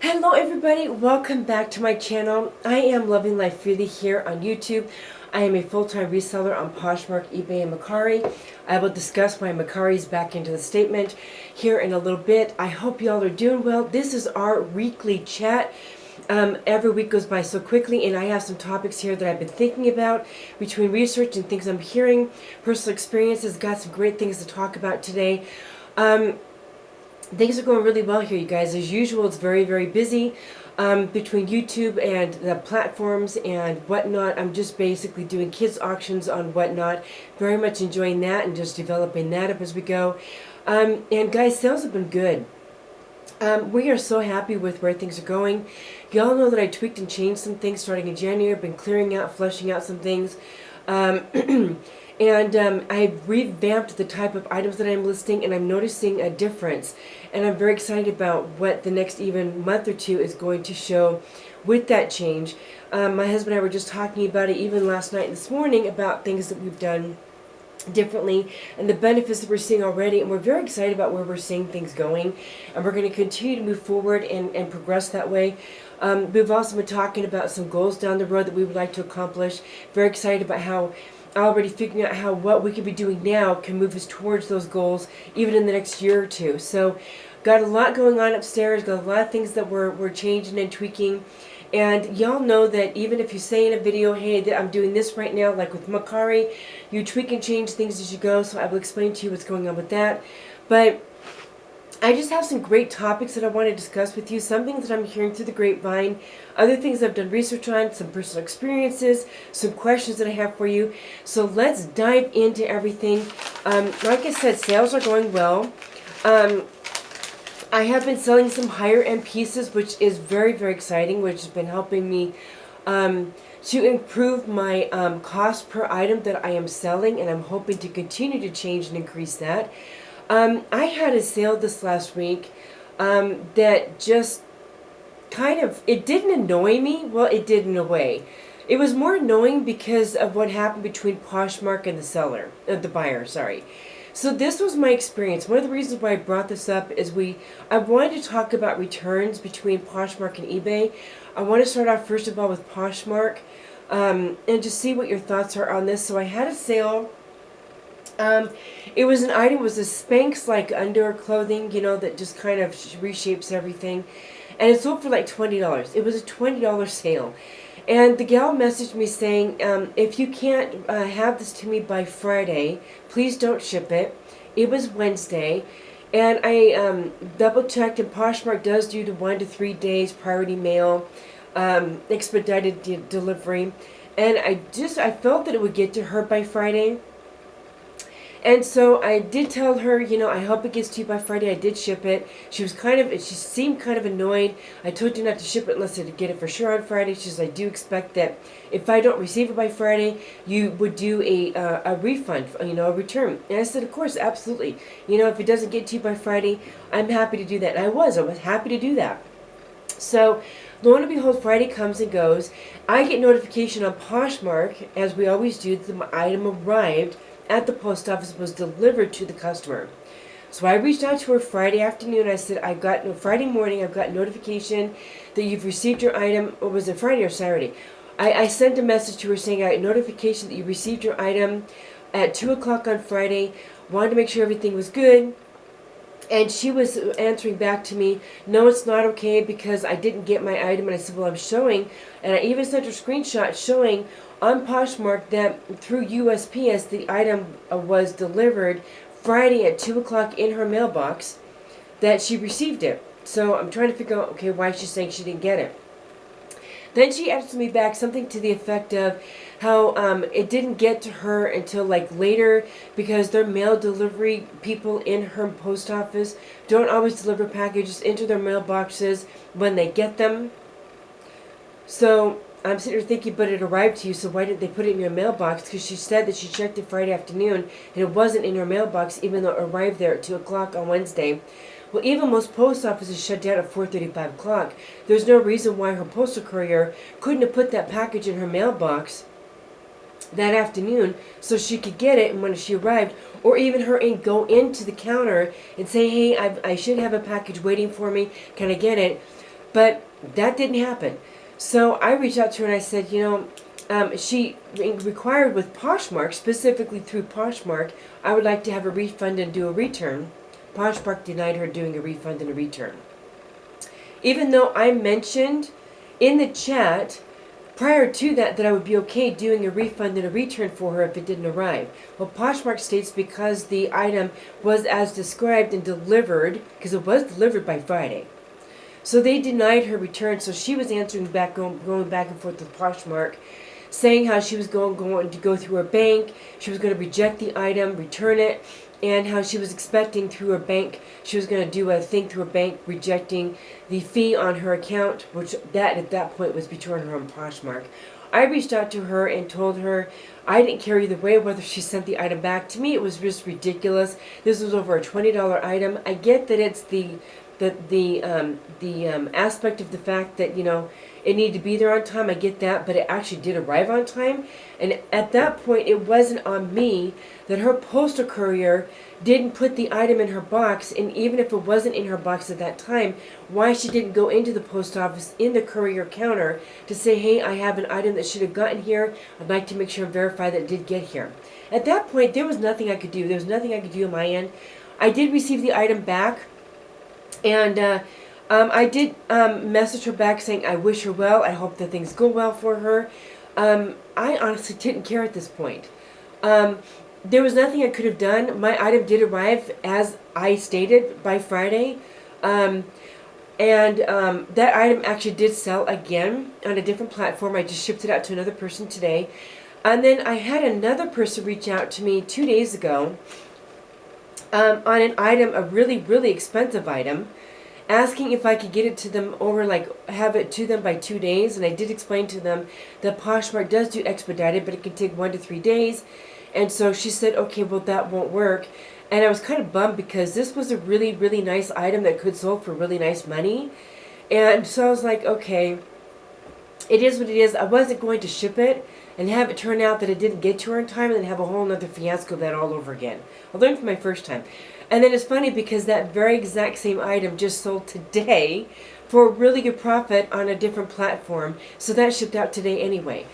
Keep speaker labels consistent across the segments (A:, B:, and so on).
A: Hello everybody, welcome back to my channel. I am Loving Life Freely here on YouTube. I am a full-time reseller on Poshmark, Ebay, and Mercari. I will discuss my Mercari's back into the statement here in a little bit. I hope y'all are doing well. This is our weekly chat. Every week goes by so quickly, and I have some topics here that I've been thinking about between research and things I'm hearing, personal experiences. Got some great things to talk about today. Things are going really well here, you guys. As usual, it's very, very busy between YouTube and the platforms and whatnot. I'm just basically doing kids auctions on whatnot. Very much enjoying that and just developing that up as we go. And guys, sales have been good. We are so happy with where things are going. Y'all know that I tweaked and changed some things starting in January. I've been clearing out, fleshing out some things. And I've revamped the type of items that I'm listing, and I'm noticing a difference. And I'm very excited about what the next even month or two is going to show with that change. My husband and I were just talking about it even last night and this morning about things that we've done differently and the benefits that we're seeing already, and we're very excited about where we're seeing things going, and we're going to continue to move forward and progress that way. We've also been talking about some goals down the road that we would like to accomplish. Very excited about how already figuring out how what we could be doing now can move us towards those goals even in the next year or two. So got a lot going on upstairs, got a lot of things that we're changing and tweaking. And y'all know that even if you say in a video, hey, I'm doing this right now, like with Mercari, you tweak and change things as you go, so I will explain to you what's going on with that. But I just have some great topics that I want to discuss with you, some things that I'm hearing through the grapevine, other things I've done research on, some personal experiences, some questions that I have for you. So let's dive into everything. Like I said, sales are going well. I have been selling some higher end pieces, which is very, very exciting, which has been helping me to improve my cost per item that I am selling, and I'm hoping to continue to change and increase that. I had a sale this last week that just kind of, it didn't annoy me. Well, it did in a way. It was more annoying because of what happened between Poshmark and the buyer, sorry. So this was my experience. One of the reasons why I brought this up is I wanted to talk about returns between Poshmark and eBay. I want to start off first of all with Poshmark and just see what your thoughts are on this. So I had a sale. It was an item, it was a Spanx like underwear clothing, you know, that just kind of reshapes everything. And it sold for like $20. It was a $20 sale. And the gal messaged me saying, if you can't have this to me by Friday, please don't ship it. It was Wednesday. And I double checked, and Poshmark does do the 1 to 3 days priority mail, expedited delivery. And I felt that it would get to her by Friday. And so I did tell her, you know, I hope it gets to you by Friday. I did ship it. She seemed kind of annoyed. I told you not to ship it unless I get it for sure on Friday. She says, I do expect that if I don't receive it by Friday, you would do a refund, you know, a return. And I said, of course, absolutely. You know, if it doesn't get to you by Friday, I'm happy to do that. And I was happy to do that. So lo and behold, Friday comes and goes. I get notification on Poshmark, as we always do, that the item arrived at the post office, was delivered to the customer. So I reached out to her Friday afternoon. I said, Friday morning, I've got notification that you've received your item. Or was it Friday or Saturday? I sent a message to her saying I got notification that you received your item at 2 o'clock on Friday. Wanted to make sure everything was good. And she was answering back to me, no, it's not okay because I didn't get my item. And I said, well, I'm showing. And I even sent her a screenshot showing on Poshmark that through USPS the item was delivered Friday at 2 o'clock in her mailbox, that she received it. So I'm trying to figure out, okay, why she's saying she didn't get it. Then she answered me back something to the effect of how it didn't get to her until like later because their mail delivery people in her post office don't always deliver packages into their mailboxes when they get them. So I'm sitting here thinking, but it arrived to you, so why didn't they put it in your mailbox? Because she said that she checked it Friday afternoon and it wasn't in her mailbox even though it arrived there at 2 o'clock on Wednesday. Well, even most post offices shut down at 4:30, 5 o'clock. There's no reason why her postal courier couldn't have put that package in her mailbox that afternoon so she could get it, and when she arrived, or even her go into the counter and say, hey, I should have a package waiting for me. Can I get it? But that didn't happen. So I reached out to her and I said, she required with Poshmark, specifically through Poshmark, I would like to have a refund and do a return. Poshmark denied her doing a refund and a return. Even though I mentioned in the chat prior to that I would be okay doing a refund and a return for her if it didn't arrive. Well, Poshmark states because the item was as described and delivered, because it was delivered by Friday. So they denied her return, so she was answering back, going back and forth with Poshmark, saying how she was going to go through her bank, she was going to reject the item, return it, and how she was expecting through her bank, she was going to do a thing through her bank, rejecting the fee on her account, which that at that point was between her and Poshmark. I reached out to her and told her I didn't care either way whether she sent the item back. To me, it was just ridiculous. This was over a $20 item. I get that it's the aspect of the fact that, it needed to be there on time. I get that, but it actually did arrive on time. And at that point, it wasn't on me that her postal courier didn't put the item in her box. And even if it wasn't in her box at that time, why she didn't go into the post office in the courier counter to say, hey, I have an item that should have gotten here. I'd like to make sure and verify that it did get here. At that point, there was nothing I could do. There was nothing I could do on my end. I did receive the item back. And I did message her back saying I wish her well. I hope that things go well for her. I honestly didn't care at this point. There was nothing I could have done. My item did arrive as I stated by Friday. And that item actually did sell again on a different platform. I just shipped it out to another person today. And then I had another person reach out to me 2 days ago on an item, a really, really expensive item, asking if I could get it to them over, have it to them by 2 days. And I did explain to them that Poshmark does do expedited, but it can take 1 to 3 days. And so she said, okay, well, that won't work. And I was kind of bummed because this was a really, really nice item that could sell for really nice money. And so I was like, okay, it is what it is. I wasn't going to ship it and have it turn out that it didn't get to her in time and then have a whole other fiasco of that all over again. I learned from my first time. And then it's funny because that very exact same item just sold today for a really good profit on a different platform. So that shipped out today anyway.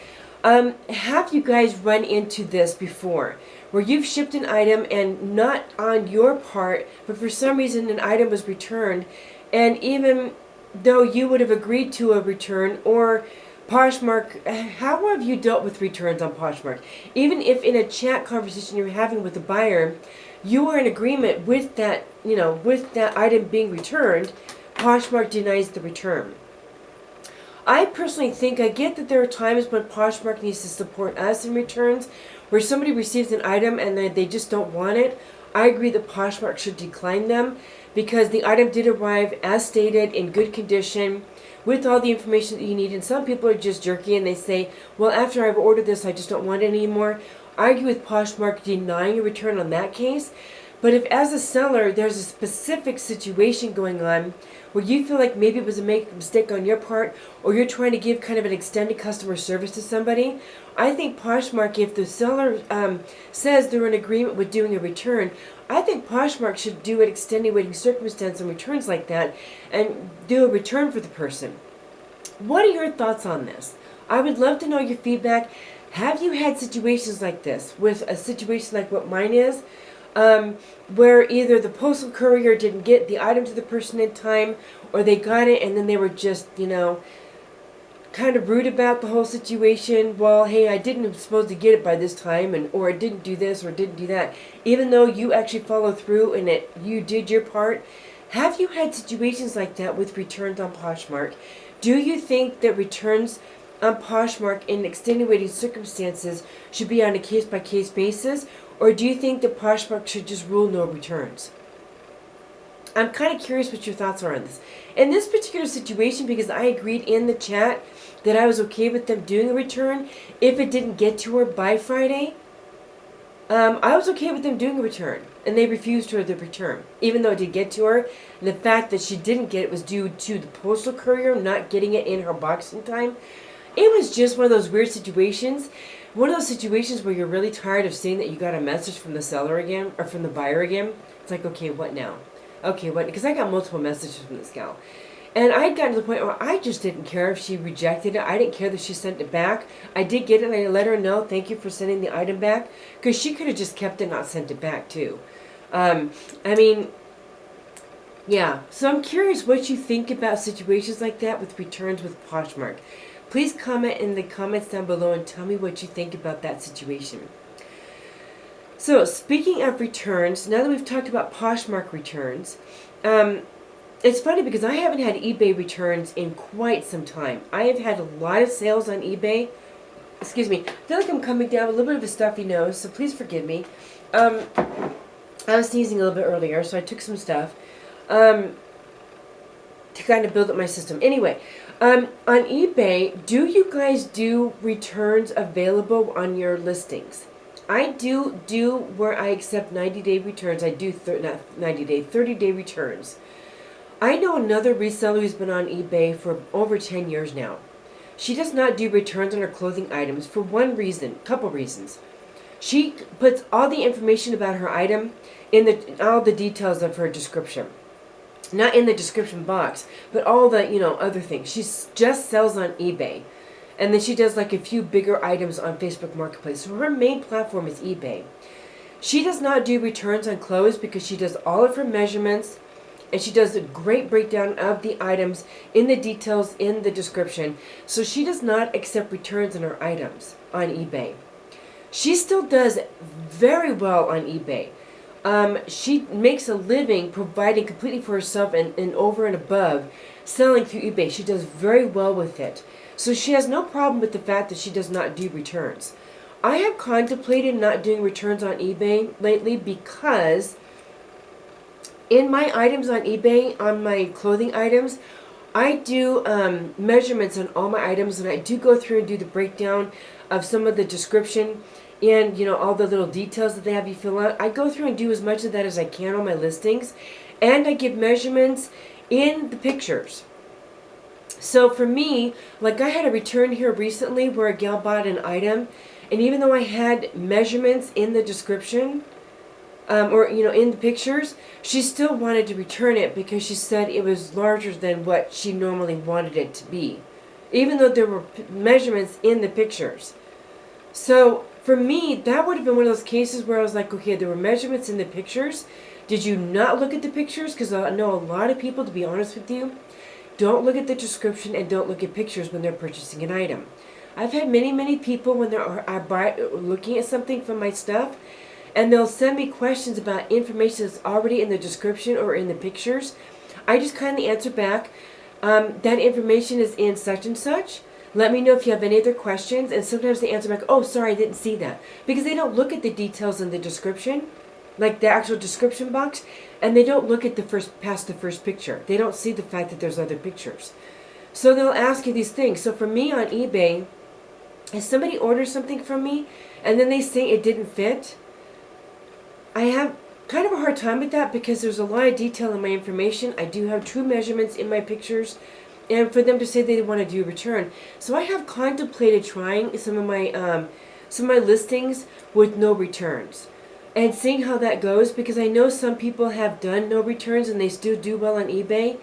A: Have you guys run into this before? Where you've shipped an item and not on your part, but for some reason an item was returned, and even though you would have agreed to a return, or Poshmark, how have you dealt with returns on Poshmark? Even if in a chat conversation you're having with the buyer, you are in agreement with that, with that item being returned, Poshmark denies the return. I personally think, I get that there are times when Poshmark needs to support us in returns, where somebody receives an item and they just don't want it. I agree that Poshmark should decline them because the item did arrive as stated in good condition with all the information that you need. And some people are just jerky and they say, well, after I've ordered this, I just don't want it anymore. I agree with Poshmark denying a return on that case. But if as a seller, there's a specific situation going on where you feel like maybe it was a mistake on your part, or you're trying to give kind of an extended customer service to somebody, I think Poshmark, if the seller says they're in agreement with doing a return, I think Poshmark should do an extenuating circumstance on returns like that and do a return for the person. What are your thoughts on this? I would love to know your feedback. Have you had situations like this, with a situation like what mine is, where either the postal courier didn't get the item to the person in time, or they got it and then they were just, kind of rude about the whole situation? Well, hey, I didn't supposed to get it by this time, or I didn't do this or didn't do that, even though you actually followed through and you did your part. Have you had situations like that with returns on Poshmark? Do you think that returns on Poshmark in extenuating circumstances should be on a case-by-case basis? Or do you think that Poshmark should just rule no returns? I'm kind of curious what your thoughts are on this. In this particular situation, because I agreed in the chat that I was okay with them doing a return if it didn't get to her by Friday, I was okay with them doing a return. And they refused her the return, even though it did get to her. And the fact that she didn't get it was due to the postal courier not getting it in her box in time. It was just one of those weird situations. One of those situations where you're really tired of seeing that you got a message from the seller again, or from the buyer again. It's like, okay, what now? Okay, what? Because I got multiple messages from this gal. And I had gotten to the point where I just didn't care if she rejected it. I didn't care that she sent it back. I did get it, and I let her know, thank you for sending the item back, because she could have just kept it and not sent it back too. I mean, yeah. So I'm curious what you think about situations like that with returns with Poshmark. Please comment in the comments down below and tell me what you think about that situation. So speaking of returns, now that we've talked about Poshmark returns, it's funny because I haven't had eBay returns in quite some time. I have had a lot of sales on eBay. Excuse me. I feel like I'm coming down with a little bit of a stuffy nose, so please forgive me. I was sneezing a little bit earlier, so I took some stuff to kind of build up my system. Anyway, on eBay, do you guys do returns available on your listings? I do where I accept 90-day returns. I do not 90-day, 30-day returns. I know another reseller who's been on eBay for over 10 years now. She does not do returns on her clothing items for one reason, couple reasons. She puts all the information about her item in all the details of her description. Not in the description box, but all the, other things. She just sells on eBay. And then she does like a few bigger items on Facebook Marketplace. So her main platform is eBay. She does not do returns on clothes because she does all of her measurements, and she does a great breakdown of the items in the details in the description. So she does not accept returns on her items on eBay. She still does very well on eBay. She makes a living providing completely for herself and over and above selling through eBay. She does very well with it. So she has no problem with the fact that she does not do returns. I have contemplated not doing returns on eBay lately because in my items on eBay, on my clothing items, I do measurements on all my items, and I do go through and do the breakdown of some of the description and all the little details that they have you fill out. I go through and do as much of that as I can on my listings, and I give measurements in the pictures. So for me, like I had a return here recently where a gal bought an item, and even though I had measurements in the description, or in the pictures, she still wanted to return it because she said it was larger than what she normally wanted it to be, even though there were measurements in the pictures. So for me, that would have been one of those cases where I was like, okay, there were measurements in the pictures. Did you not look at the pictures? Because I know a lot of people, to be honest with you, don't look at the description and don't look at pictures when they're purchasing an item. I've had many people when they're looking at something from my stuff, and they'll send me questions about information that's already in the description or in the pictures. I just kindly answer back, that information is in such and such. Let me know if you have any other questions. And sometimes they answer back, oh, sorry, I didn't see that. Because they don't look at the details in the description, like the actual description box, and they don't look at past the first picture. They don't see the fact that there's other pictures. So they'll ask you these things. So for me on eBay, if somebody orders something from me and then they say it didn't fit, I have kind of a hard time with that because there's a lot of detail in my information. I do have true measurements in my pictures, and for them to say they want to do a return. So I have contemplated trying some of my listings with no returns and seeing how that goes, because I know some people have done no returns and they still do well on eBay,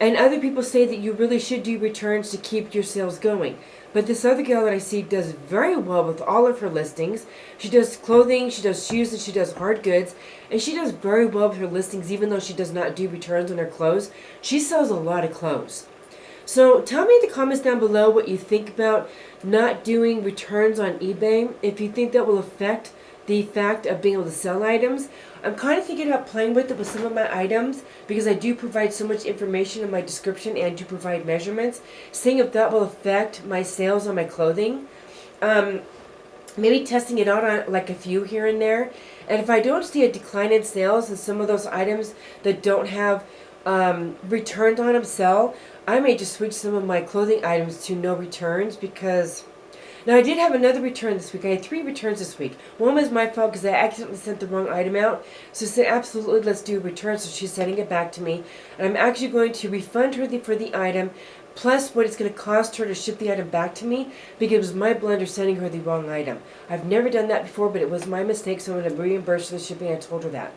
A: and other people say that you really should do returns to keep your sales going. But this other girl that I see does very well with all of her listings. She does clothing, she does shoes, and she does hard goods. And she does very well with her listings, even though she does not do returns on her clothes. She sells a lot of clothes. So tell me in the comments down below what you think about not doing returns on eBay. If you think that will affect the fact of being able to sell items. I'm kind of thinking about playing with it with some of my items, because I do provide so much information in my description and do provide measurements, seeing if that will affect my sales on my clothing. Maybe testing it out on like a few here and there. And if I don't see a decline in sales and some of those items that don't have returns on them sell, I may just switch some of my clothing items to no returns, because now, I did have another return this week. I had 3 returns this week. One was my fault because I accidentally sent the wrong item out. So I said, absolutely, let's do a return. So she's sending it back to me. And I'm actually going to refund her for the item, plus what it's going to cost her to ship the item back to me, because it was my blunder sending her the wrong item. I've never done that before, but it was my mistake, so I'm going to reimburse her the shipping. I told her that.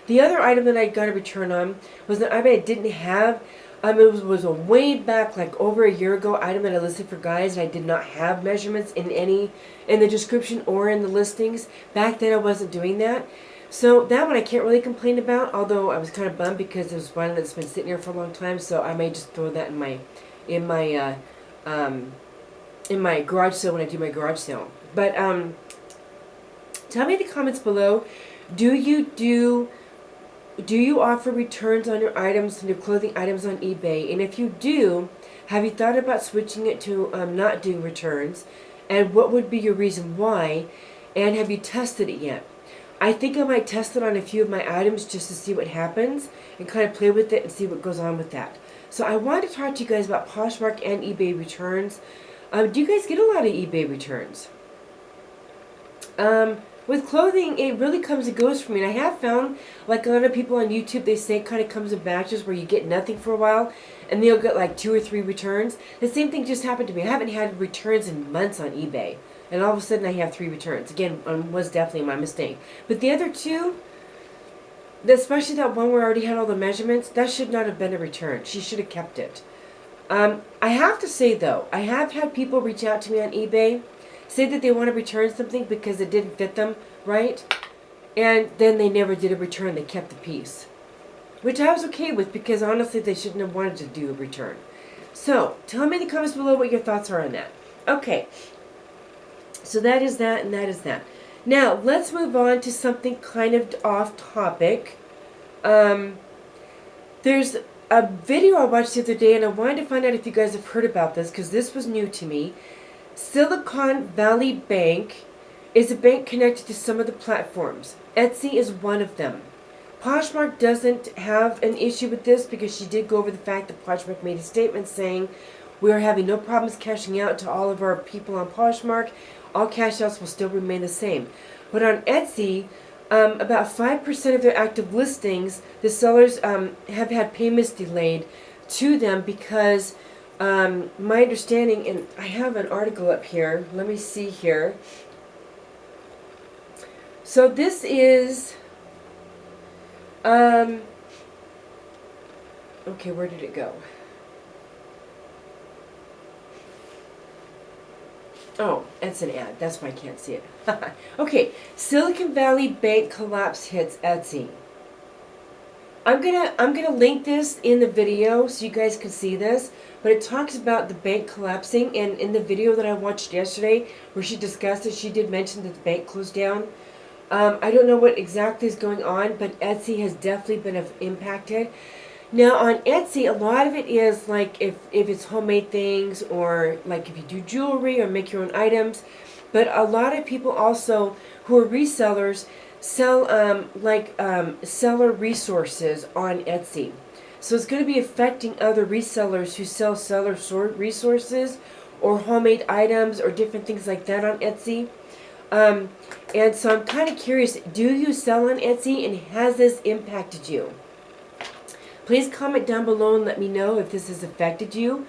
A: The other item that I got a return on was an item I didn't have It was a way back, like over a year ago, item that I listed for guys, and I did not have measurements in the description or in the listings. Back then I wasn't doing that. So that one I can't really complain about, although I was kind of bummed because it was one that's been sitting here for a long time, so I may just throw that in my garage sale when I do my garage sale. But tell me in the comments below, do you offer returns on your items and your clothing items on eBay? And if you do, have you thought about switching it to not doing returns? And what would be your reason why? And have you tested it yet? I think I might test it on a few of my items just to see what happens and kind of play with it and see what goes on with that. So I wanted to talk to you guys about Poshmark and eBay returns. Do you guys get a lot of eBay returns? With clothing, it really comes and goes for me. And I have found, like a lot of people on YouTube, they say it kind of comes in batches where you get nothing for a while, and they'll get like 2 or 3 returns. The same thing just happened to me. I haven't had returns in months on eBay, and all of a sudden I have 3 returns. Again, was definitely my mistake. But the other 2, especially that one where I already had all the measurements, that should not have been a return. She should have kept it. I have to say though, I have had people reach out to me on eBay, say that they want to return something because it didn't fit them right, and then they never did a return. They kept the piece, which I was okay with because honestly they shouldn't have wanted to do a return. So tell me in the comments below what your thoughts are on that. Okay, so that is that, and that is that. Now let's move on to something kind of off topic. There's a video I watched the other day, and I wanted to find out if you guys have heard about this because this was new to me. Silicon Valley Bank is a bank connected to some of the platforms. Etsy is one of them. Poshmark doesn't have an issue with this because she did go over the fact that Poshmark made a statement saying we are having no problems cashing out to all of our people on Poshmark. All cash outs will still remain the same. But on Etsy, about 5% of their active listings, the sellers have had payments delayed to them because my understanding, and I have an article up here, let me see here. So this is, okay, where did it go? Oh, it's an ad, that's why I can't see it. Okay, Silicon Valley Bank collapse hits Etsy. I'm gonna link this in the video so you guys can see this, but it talks about the bank collapsing, and in the video that I watched yesterday where she discussed it, she did mention that the bank closed down. I don't know what exactly is going on, but Etsy has definitely been impacted. Now on Etsy, a lot of it is like if it's homemade things, or like if you do jewelry or make your own items, but a lot of people also who are resellers sell seller resources on Etsy. So it's going to be affecting other resellers who sell seller resources or homemade items or different things like that on Etsy. And so I'm kind of curious, do you sell on Etsy, and has this impacted you? Please comment down below and let me know if this has affected you.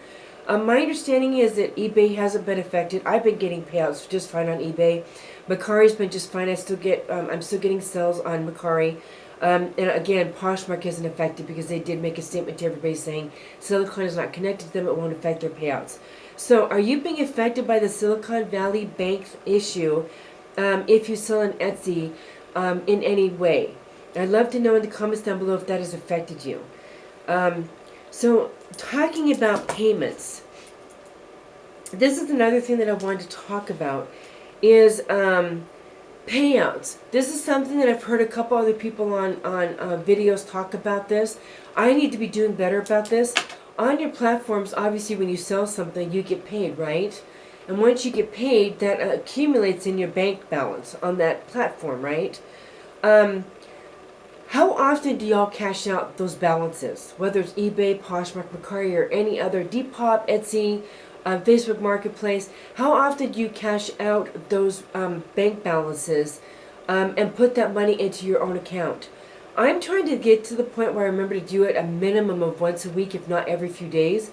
A: My understanding is that eBay hasn't been affected. I've been getting payouts just fine on eBay. Mercari's been just fine. I'm still getting sales on Mercari. And again, Poshmark isn't affected because they did make a statement to everybody saying Silicon is not connected to them. It won't affect their payouts. So are you being affected by the Silicon Valley Bank issue if you sell on Etsy in any way? I'd love to know in the comments down below if that has affected you. So talking about payments, this is another thing that I wanted to talk about is payouts. This is something that I've heard a couple other people on videos talk about this. I need to be doing better about this. On your platforms, obviously when you sell something, you get paid, right? And once you get paid, that accumulates in your bank balance on that platform, right? How often do y'all cash out those balances? Whether it's eBay, Poshmark, Mercari, or any other Depop, Etsy, Facebook Marketplace, how often do you cash out those bank balances and put that money into your own account? I'm trying to get to the point where I remember to do it a minimum of once a week, if not every few days.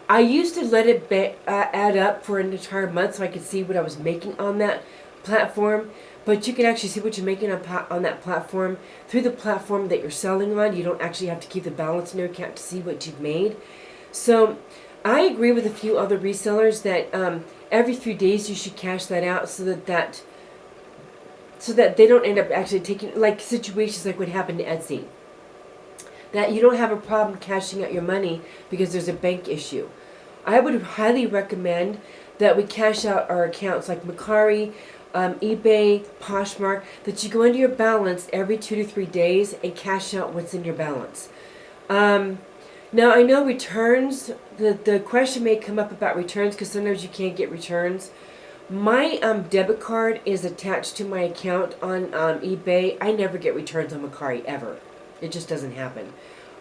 A: I used to let it add up for an entire month so I could see what I was making on that platform. but you can actually see what you're making on that platform through the platform that you're selling on. You don't actually have to keep the balance in your account to see what you've made. So I agree with a few other resellers that every few days you should cash that out so that they don't end up actually taking, like situations like what happened to Etsy. That you don't have a problem cashing out your money because there's a bank issue. I would highly recommend that we cash out our accounts like Mercari, eBay, Poshmark, that you go into your balance every 2 to 3 days and cash out what's in your balance. Now I know returns, the question may come up about returns because sometimes you can't get returns. My debit card is attached to my account on eBay. I never get returns on Mercari ever. It just doesn't happen.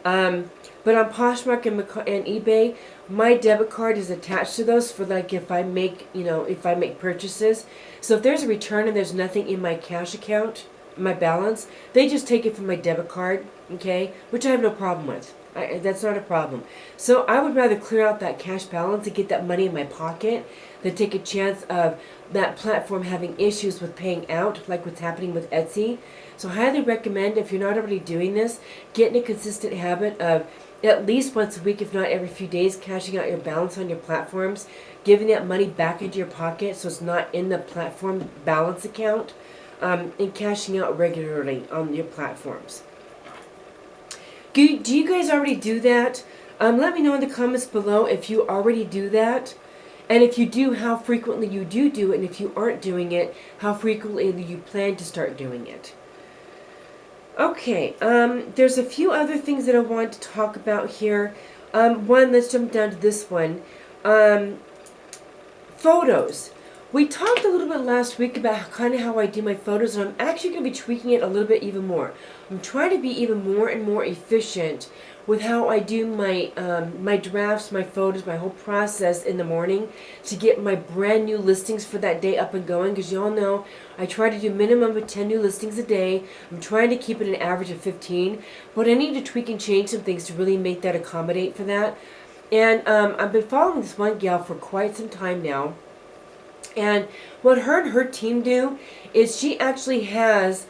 A: But on Poshmark and eBay, my debit card is attached to those for like if I make, if I make purchases. So if there's a return and there's nothing in my cash account, my balance, they just take it from my debit card, okay, which I have no problem with. That's not a problem. So I would rather clear out that cash balance and get that money in my pocket than take a chance of that platform having issues with paying out, like what's happening with Etsy. So I highly recommend, if you're not already doing this, get in a consistent habit of at least once a week, if not every few days, cashing out your balance on your platforms, giving that money back into your pocket so it's not in the platform balance account, and cashing out regularly on your platforms. Do you guys already do that? Let me know in the comments below if you already do that. And if you do, how frequently you do it. And if you aren't doing it, how frequently you plan to start doing it. Okay, there's a few other things that I want to talk about here. One, let's jump down to this one. Photos. We talked a little bit last week about kind of how I do my photos, and I'm actually going to be tweaking it a little bit even more. I'm trying to be even more and more efficient with how I do my my drafts, my photos, my whole process in the morning to get my brand new listings for that day up and going. Because you all know I try to do minimum of 10 new listings a day. I'm trying to keep it an average of 15, but I need to tweak and change some things to really make that accommodate for that. And I've been following this one gal for quite some time now. And what her and her team do is she actually has,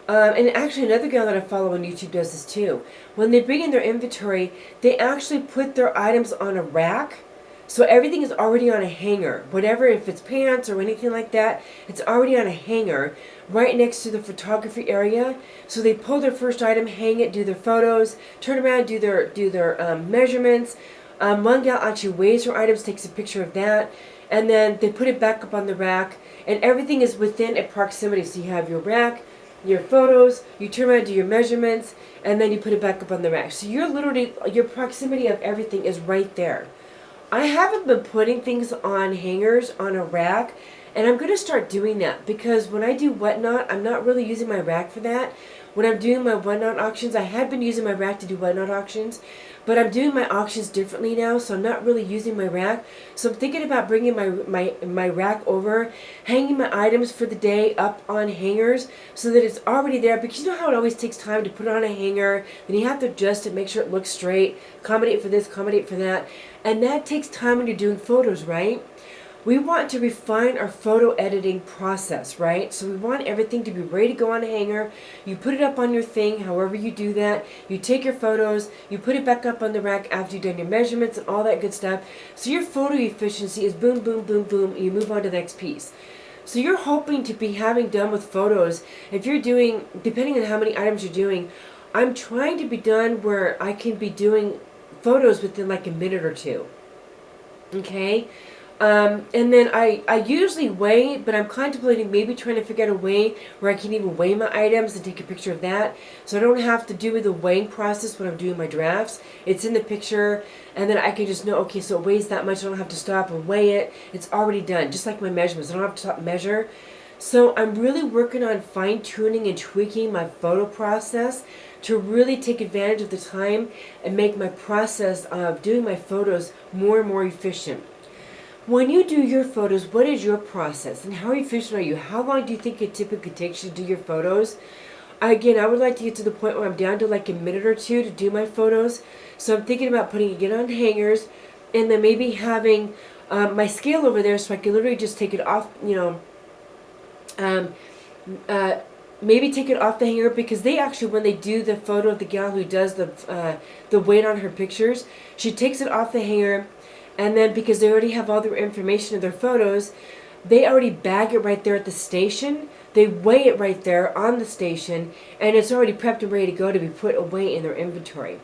A: and actually another gal that I follow on YouTube does this too. When they bring in their inventory, they actually put their items on a rack. So everything is already on a hanger. Whatever, if it's pants or anything like that, it's already on a hanger right next to the photography area. So they pull their first item, hang it, do their photos, turn around, do their measurements. One gal actually weighs her items, takes a picture of that. And then they put it back up on the rack, and everything is within a proximity. So you have your rack, your photos, you turn around, do your measurements, and then you put it back up on the rack. So you're literally, your proximity of everything is right there. I haven't been putting things on hangers on a rack, and I'm going to start doing that because when I do whatnot, I'm not really using my rack for that. When I'm doing my whatnot auctions, I had been using my rack to do whatnot auctions, but I'm doing my auctions differently now, so I'm not really using my rack. So I'm thinking about bringing my rack over, hanging my items for the day up on hangers so that it's already there, because you know how it always takes time to put it on a hanger, then you have to adjust it, make sure it looks straight, accommodate for this, accommodate for that, and that takes time when you're doing photos, right? We want to refine our photo editing process, right? So we want everything to be ready to go on a hanger. You put it up on your thing, however you do that. You take your photos, you put it back up on the rack after you've done your measurements and all that good stuff. So your photo efficiency is boom, boom, boom, boom, and you move on to the next piece. So you're hoping to be having done with photos, if you're doing, depending on how many items you're doing, I'm trying to be done where I can be doing photos within like a minute or two. Okay? And then I usually weigh, but I'm contemplating maybe trying to figure out a way where I can even weigh my items and take a picture of that. So I don't have to do the weighing process when I'm doing my drafts. It's in the picture, and then I can just know, okay, so it weighs that much. I don't have to stop and weigh it. It's already done, just like my measurements. I don't have to stop and measure. So I'm really working on fine-tuning and tweaking my photo process to really take advantage of the time and make my process of doing my photos more and more efficient. When you do your photos, what is your process and how efficient are you? How long do you think it typically takes you to do your photos? Again, I would like to get to the point where I'm down to like a minute or two to do my photos. So I'm thinking about putting it on hangers and then maybe having my scale over there so I can literally just take it off, maybe take it off the hanger, because they actually, when they do the photo of the gal who does the weight on her pictures, she takes it off the hanger, and then because they already have all their information in their photos, they already bag it right there at the station. They weigh it right there on the station, and it's already prepped and ready to go to be put away in their inventory.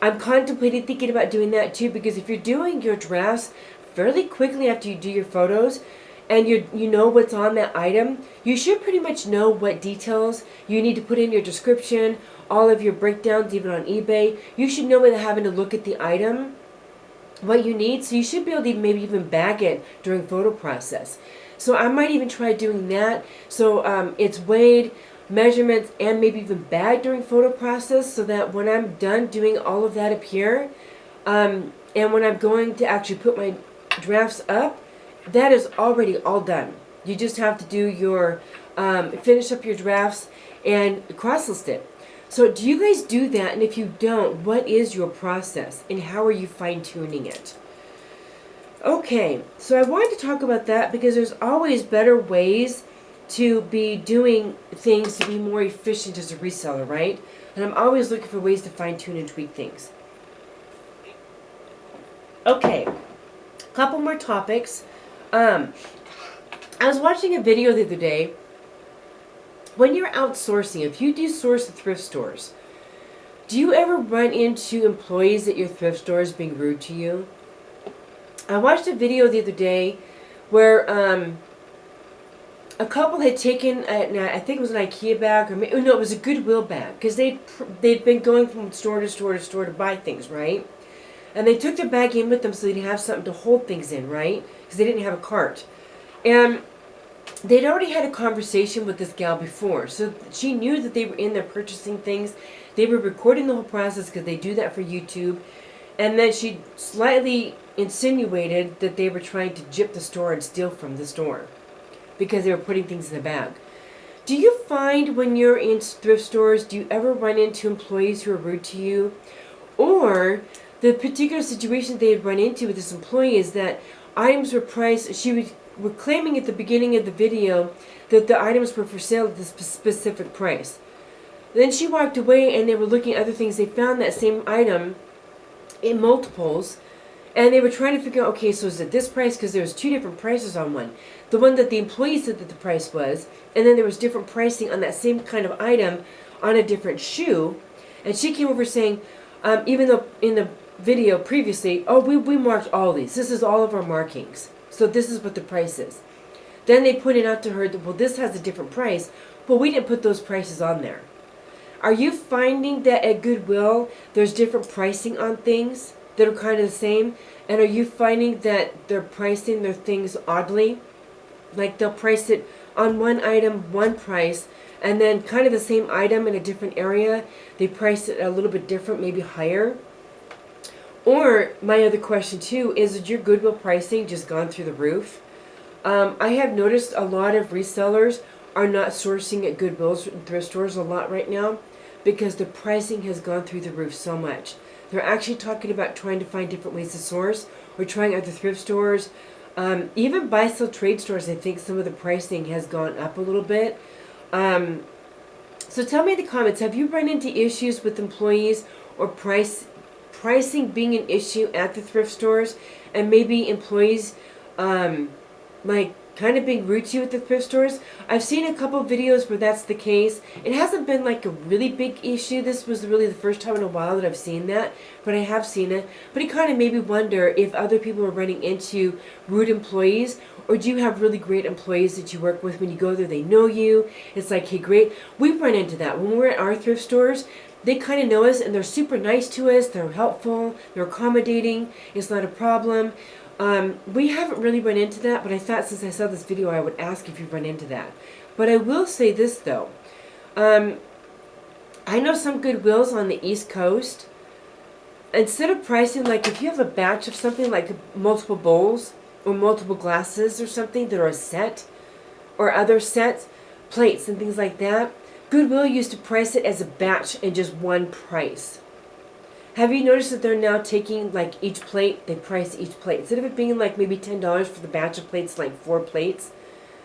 A: I'm contemplating thinking about doing that too, because if you're doing your drafts fairly quickly after you do your photos, and you know what's on that item, you should pretty much know what details you need to put in your description, all of your breakdowns, even on eBay. You should know without having to look at the item what you need, so you should be able to maybe even bag it during photo process. So I might even try doing that, so it's weighed, measurements, and maybe even bagged during photo process, so that when I'm done doing all of that up here, and when I'm going to actually put my drafts up, that is already all done. You just have to do your finish up your drafts and cross-list it. So do you guys do that? And if you don't, what is your process and how are you fine-tuning it? Okay, so I wanted to talk about that because there's always better ways to be doing things to be more efficient as a reseller, right? And I'm always looking for ways to fine-tune and tweak things. Okay, a couple more topics. I was watching a video the other day. When you're outsourcing, if you do source at thrift stores, do you ever run into employees at your thrift stores being rude to you? I watched a video the other day where a couple had taken, I think it was an IKEA bag, or no, it was a Goodwill bag, because they'd been going from store to store to store to buy things, right? And they took their bag in with them so they'd have something to hold things in, right? Because they didn't have a cart. And they'd already had a conversation with this gal before, so she knew that they were in there purchasing things. They were recording the whole process because they do that for YouTube. And then she slightly insinuated that they were trying to gyp the store and steal from the store because they were putting things in the bag. Do you find when you're in thrift stores, do you ever run into employees who are rude to you? Or the particular situation they had run into with this employee is that items were priced, she were claiming at the beginning of the video that the items were for sale at this specific price. Then she walked away and they were looking at other things. They found that same item in multiples, and they were trying to figure out, okay, so is it this price? Because there was two different prices on one. The one that the employee said that the price was, and then there was different pricing on that same kind of item on a different shoe. And she came over saying, even though in the video previously, oh, we marked all these. This is all of our markings. So this is what the price is. Then they pointed out to her that, well, this has a different price, but we didn't put those prices on there. Are you finding that at Goodwill there's different pricing on things that are kind of the same? And are you finding that they're pricing their things oddly? Like they'll price it on one item, one price, and then kind of the same item in a different area, they price it a little bit different, maybe higher? Or my other question too is your Goodwill pricing just gone through the roof? I have noticed a lot of resellers are not sourcing at Goodwill's thrift stores a lot right now because the pricing has gone through the roof so much. They're actually talking about trying to find different ways to source or trying other thrift stores. Even buy-sell trade stores, I think some of the pricing has gone up a little bit. So tell me in the comments, have you run into issues with employees or pricing being an issue at the thrift stores, and maybe employees like kind of being rude to you at the thrift stores? I've seen a couple of videos where that's the case. It hasn't been like a really big issue. This was really the first time in a while that I've seen that, but I have seen it. But it kind of made me wonder if other people are running into rude employees, or do you have really great employees that you work with? When you go there, they know you. It's like, hey, great. We've run into that. When we're at our thrift stores, they kind of know us and they're super nice to us. They're helpful. They're accommodating. It's not a problem. We haven't really run into that, but I thought since I saw this video I would ask if you've run into that. But I will say this though. I know some Goodwills on the East Coast, instead of pricing, like if you have a batch of something like multiple bowls or multiple glasses or something that are a set, or other sets, plates and things like that, Goodwill used to price it as a batch and just one price. Have you noticed that they're now taking like each plate, they price each plate. Instead of it being like maybe $10 for the batch of plates, like 4 plates,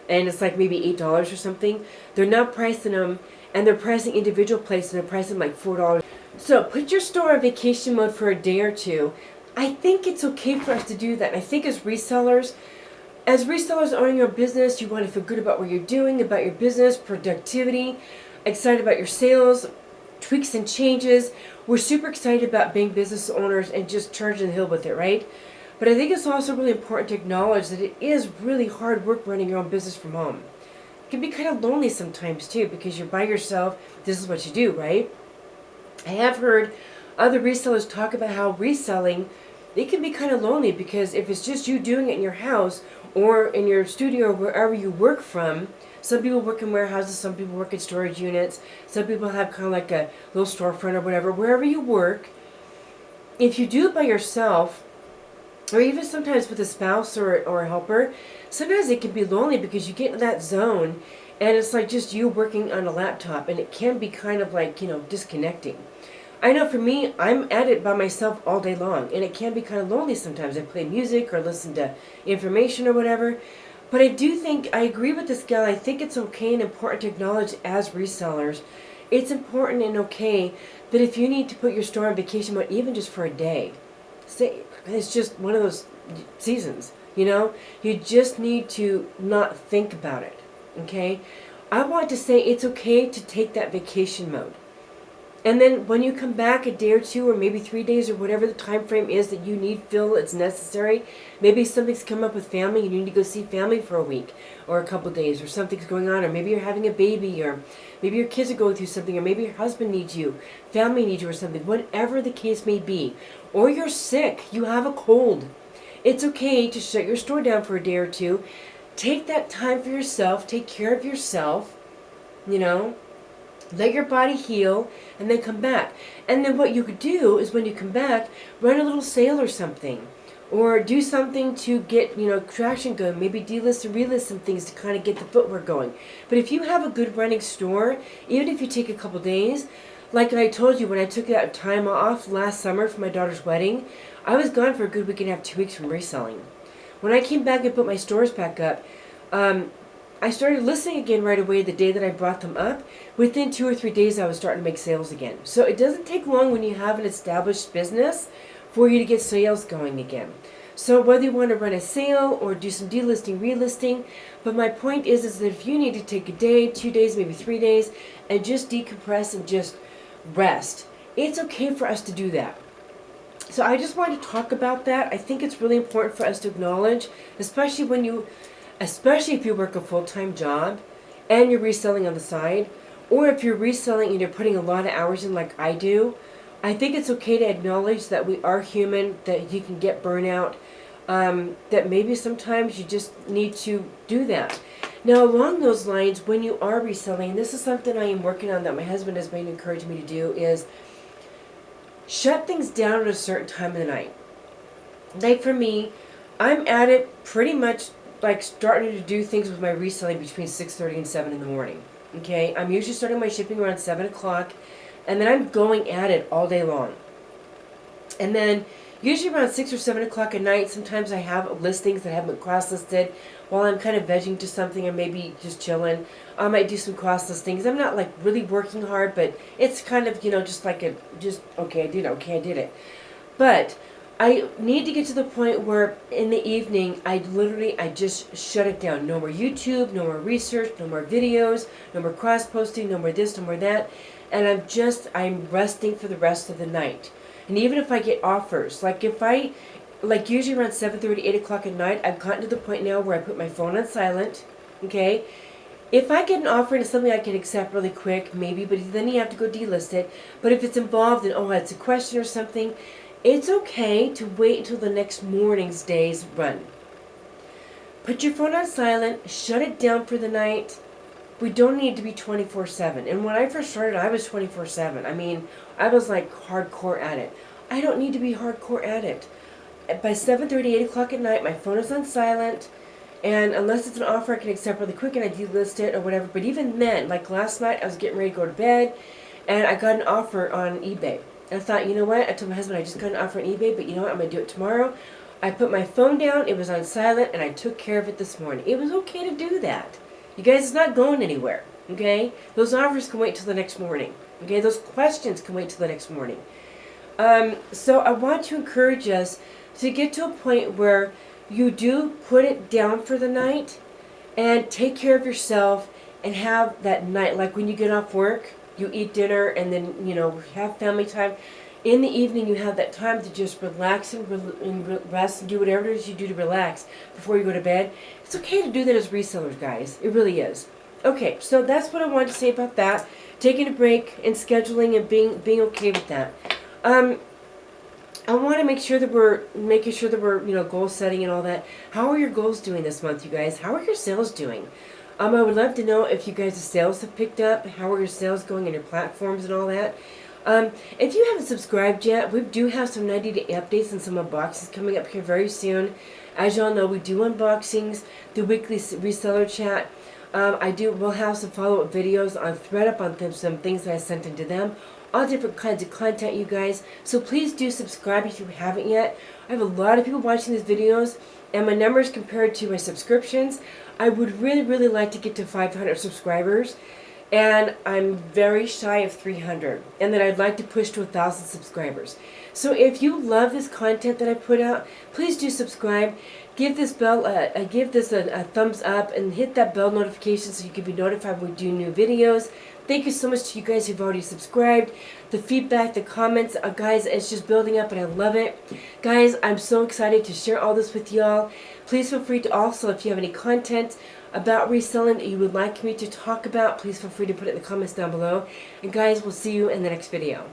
A: and it's like maybe $8 or something. They're not pricing them, and they're pricing individual places, and they're pricing like $4. So put your store on vacation mode for a day or two. I think it's okay for us to do that. And I think as resellers owning your business, you want to feel good about what you're doing, about your business, productivity, excited about your sales, tweaks and changes. We're super excited about being business owners and just charging the hill with it, right? But I think it's also really important to acknowledge that it is really hard work running your own business from home. It can be kind of lonely sometimes too, because you're by yourself. This is what you do, right? I have heard other resellers talk about how reselling, it can be kind of lonely, because if it's just you doing it in your house or in your studio or wherever you work from, some people work in warehouses, some people work in storage units, some people have kind of like a little storefront or whatever, wherever you work, if you do it by yourself, or even sometimes with a spouse or a helper, sometimes it can be lonely because you get in that zone and it's like just you working on a laptop, and it can be kind of like, disconnecting. I know for me, I'm at it by myself all day long, and it can be kind of lonely sometimes. I play music or listen to information or whatever. But I do think, I agree with this gal, I think it's okay and important to acknowledge as resellers, it's important and okay that if you need to put your store on vacation mode, even just for a day, say it's just one of those seasons, you just need to not think about it, okay? I want to say it's okay to take that vacation mode. And then when you come back a day or two, or maybe 3 days, or whatever the time frame is that you feel it's necessary, maybe something's come up with family, you need to go see family for a week or a couple days, or something's going on, or maybe you're having a baby, or maybe your kids are going through something, or maybe your husband needs you, family needs you or something, whatever the case may be. Or you're sick, you have a cold. It's okay to shut your store down for a day or two. Take that time for yourself, take care of yourself, let your body heal, and then come back. And then what you could do is when you come back, run a little sale or something. Or do something to get, traction going. Maybe delist and relist some things to kind of get the footwork going. But if you have a good running store, even if you take a couple days, like I told you, when I took that time off last summer for my daughter's wedding, I was gone for a good week and a half, 2 weeks from reselling. When I came back and put my stores back up, I started listing again right away the day that I brought them up. Within 2 or 3 days, I was starting to make sales again. So it doesn't take long when you have an established business for you to get sales going again. So whether you want to run a sale or do some delisting, relisting, but my point is that if you need to take a day, 2 days, maybe 3 days, and just decompress and just rest, it's okay for us to do that. So I just wanted to talk about that. I think it's really important for us to acknowledge, especially if you work a full-time job and you're reselling on the side, or if you're reselling and you're putting a lot of hours in like I do. I think it's okay to acknowledge that we are human, that you can get burnout, that maybe sometimes you just need to do that. Now, along those lines, when you are reselling, and this is something I am working on that my husband has been encouraging me to do, is shut things down at a certain time of the night. Like for me, I'm at it pretty much like starting to do things with my reselling between 6:30 and 7 in the morning. Okay, I'm usually starting my shipping around 7 o'clock, and then I'm going at it all day long. And then usually around 6 or 7 o'clock at night, sometimes I have listings that haven't cross-listed while I'm kind of vegging to something or maybe just chilling. I might do some cross-listings. I'm not like really working hard, but it's kind of, just like okay, I did it. But I need to get to the point where in the evening, I just shut it down. No more YouTube, no more research, no more videos, no more cross-posting, no more this, no more that. And I'm resting for the rest of the night. And even if I get offers, usually around 7:30, 8 o'clock at night, I've gotten to the point now where I put my phone on silent, okay? If I get an offer into something I can accept really quick, maybe, but then you have to go delist it. But if it's involved in, it's a question or something, it's okay to wait until the next morning's day's run. Put your phone on silent, shut it down for the night. We don't need to be 24/7. And when I first started, I was 24/7. I mean, I was like hardcore at it. I don't need to be hardcore at it. By 7:30, 8 o'clock at night, my phone is on silent. And unless it's an offer I can accept really quick and I delist it or whatever. But even then, like last night, I was getting ready to go to bed and I got an offer on eBay. And I thought, you know what? I told my husband I just got an offer on eBay, but you know what? I'm going to do it tomorrow. I put my phone down, it was on silent, and I took care of it this morning. It was okay to do that. You guys, it's not going anywhere, okay? Those offers can wait till the next morning, okay? Those questions can wait till the next morning. So I want to encourage us to get to a point where you do put it down for the night and take care of yourself and have that night, like when you get off work, you eat dinner and then, you know, have family time. In the evening, you have that time to just relax and rest and do whatever it is you do to relax before you go to bed. It's okay to do that as resellers, guys. It really is. Okay, so that's what I wanted to say about that. Taking a break and scheduling and being okay with that. I want to make sure that we're you know, goal setting and all that. How are your goals doing this month, you guys? How are your sales doing? I would love to know if you guys' sales have picked up. How are your sales going on your platforms and all that? If you haven't subscribed yet, we do have some 90-day updates and some unboxings coming up here very soon. As y'all know, we do unboxings, the weekly reseller chat. We'll have some follow-up videos on ThreadUp on some things that I sent into them. All different kinds of content, you guys. So please do subscribe if you haven't yet. I have a lot of people watching these videos, and my numbers compared to my subscriptions, I would really, really like to get to 500 subscribers. And I'm very shy of 300, and then I'd like to push to 1,000 subscribers. So if you love this content that I put out, please do subscribe. Give this a thumbs up and hit that bell notification so you can be notified when we do new videos. Thank you so much to you guys who've already subscribed. The feedback, the comments, guys, it's just building up and I love it. Guys, I'm so excited to share all this with y'all. Please feel free to also, if you have any content about reselling that you would like me to talk about, please feel free to put it in the comments down below. And guys, we'll see you in the next video.